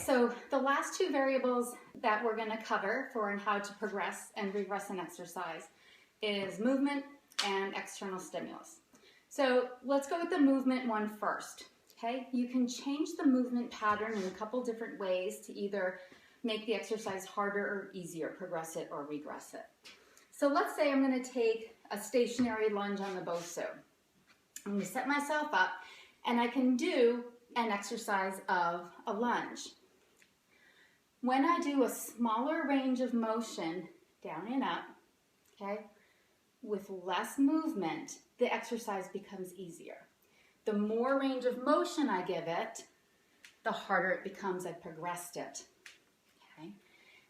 so the last two variables that we're going to cover for and how to progress and regress an exercise is movement and external stimulus. So let's go with the movement one first. Okay, you can change the movement pattern in a couple different ways to either make the exercise harder or easier, progress it or regress it. So let's say I'm going to take a stationary lunge on the Bosu. I'm going to set myself up and I can do an exercise of a lunge. When I do a smaller range of motion, down and up, okay, with less movement, the exercise becomes easier. The more range of motion I give it, the harder it becomes. I've progressed it. Okay.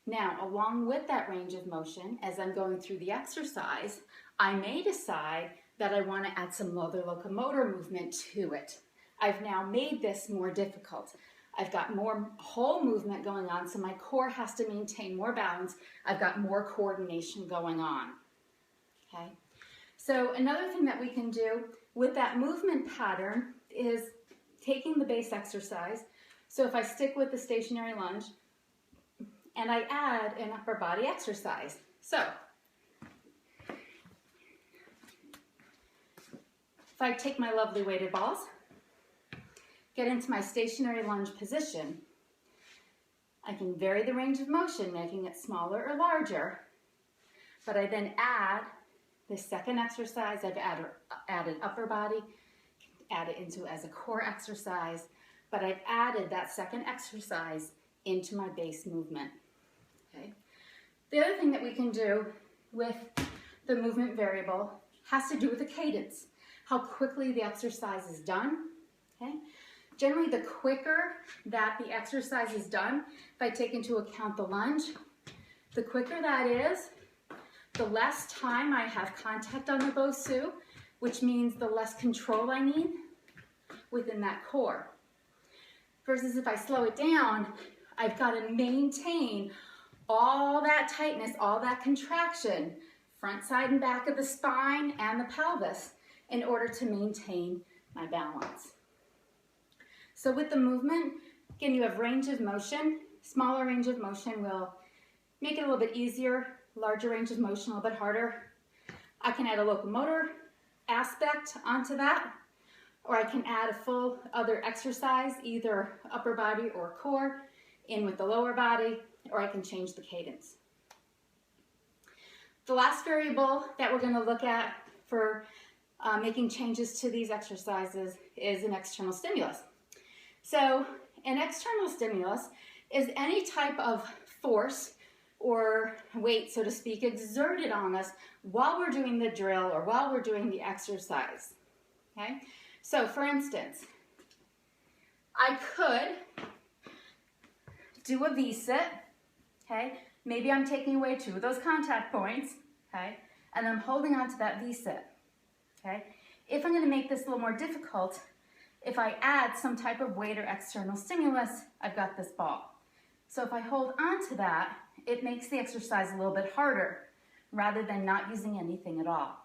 Now, along with that range of motion, as I'm going through the exercise, I may decide that I want to add some other locomotor movement to it. I've now made this more difficult. I've got more whole movement going on, so my core has to maintain more balance. I've got more coordination going on. Okay. So another thing that we can do with that movement pattern is taking the base exercise. So if I stick with the stationary lunge and I add an upper body exercise. So if I take my lovely weighted balls, get into my stationary lunge position, I can vary the range of motion, making it smaller or larger, but I then add the second exercise. I've added upper body, add it into as a core exercise, but I've added that second exercise into my base movement. Okay. The other thing that we can do with the movement variable has to do with the cadence, how quickly the exercise is done. Okay. Generally, the quicker that the exercise is done, if I take into account the lunge, the quicker that is, the less time I have contact on the Bosu, which means the less control I need within that core. Versus if I slow it down, I've got to maintain all that tightness, all that contraction, front, side, and back of the spine and the pelvis in order to maintain my balance. So with the movement, again, you have range of motion. Smaller range of motion will make it a little bit easier. Larger range of motion, a little bit harder. I can add a locomotor aspect onto that, or I can add a full other exercise, either upper body or core, in with the lower body, or I can change the cadence. The last variable that we're going to look at for making changes to these exercises is an external stimulus. So an external stimulus is any type of force or weight, so to speak, exerted on us while we're doing the drill or while we're doing the exercise. Okay? So for instance, I could do a V-sit, okay? Maybe I'm taking away 2 of those contact points, okay? And I'm holding on to that V-sit, okay? If I'm gonna make this a little more difficult, if I add some type of weight or external stimulus, I've got this ball. So if I hold on to that, it makes the exercise a little bit harder rather than not using anything at all.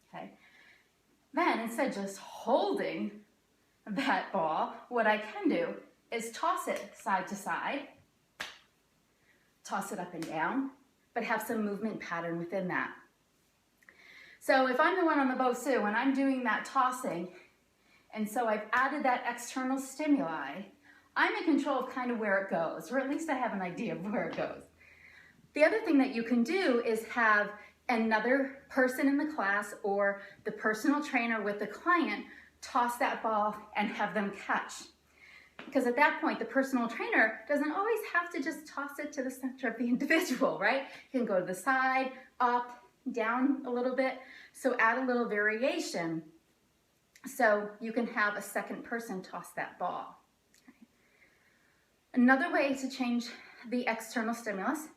Okay. Then instead of just holding that ball, what I can do is toss it side to side, toss it up and down, but have some movement pattern within that. So if I'm the one on the Bosu and I'm doing that tossing, and so I've added that external stimuli, I'm in control of kind of where it goes, or at least I have an idea of where it goes. The other thing that you can do is have another person in the class or the personal trainer with the client toss that ball and have them catch. Because at that point, the personal trainer doesn't always have to just toss it to the center of the individual, right? You can go to the side, up, down a little bit. So add a little variation so you can have a second person toss that ball. Another way to change the external stimulus,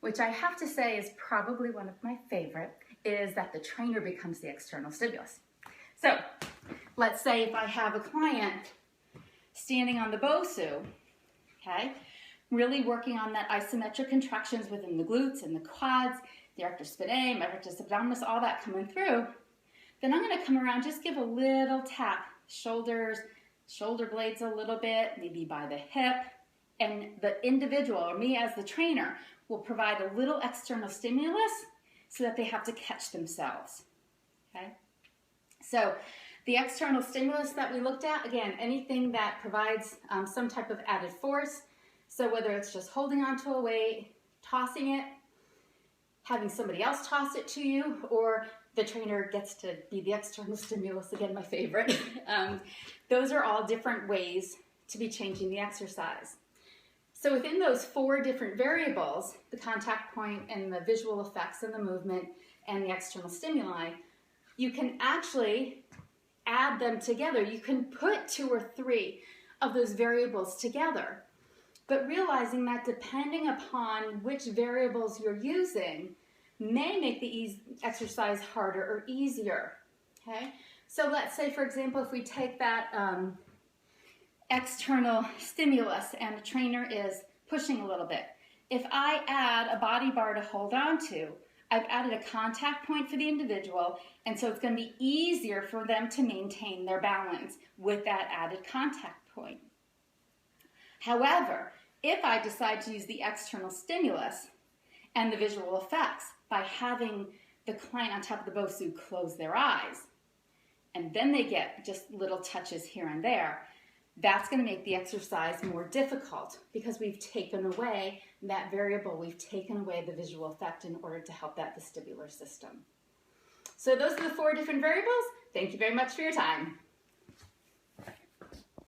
which I have to say is probably one of my favorite, is that the trainer becomes the external stimulus. So let's say if I have a client standing on the Bosu, okay, really working on that isometric contractions within the glutes and the quads, the rectus spinae, my rectus abdominis, all that coming through, then I'm going to come around, just give a little tap, shoulders, shoulder blades a little bit, maybe by the hip, and the individual, or me as the trainer, will provide a little external stimulus so that they have to catch themselves, okay? So the external stimulus that we looked at, again, anything that provides some type of added force. So whether it's just holding onto a weight, tossing it, having somebody else toss it to you, or the trainer gets to be the external stimulus, again, my favorite. Those are all different ways to be changing the exercise. So within those 4 different variables, the contact point and the visual effects and the movement and the external stimuli, you can actually add them together. You can put 2 or 3 of those variables together, but realizing that depending upon which variables you're using may make the exercise harder or easier, okay? So let's say, for example, if we take that external stimulus and the trainer is pushing a little bit. If I add a body bar to hold on to, I've added a contact point for the individual, and so it's going to be easier for them to maintain their balance with that added contact point. However, if I decide to use the external stimulus and the visual effects by having the client on top of the Bosu close their eyes, and then they get just little touches here and there, that's going to make the exercise more difficult because we've taken away that variable, we've taken away the visual effect in order to help that vestibular system. So those are the 4 different variables. Thank you very much for your time.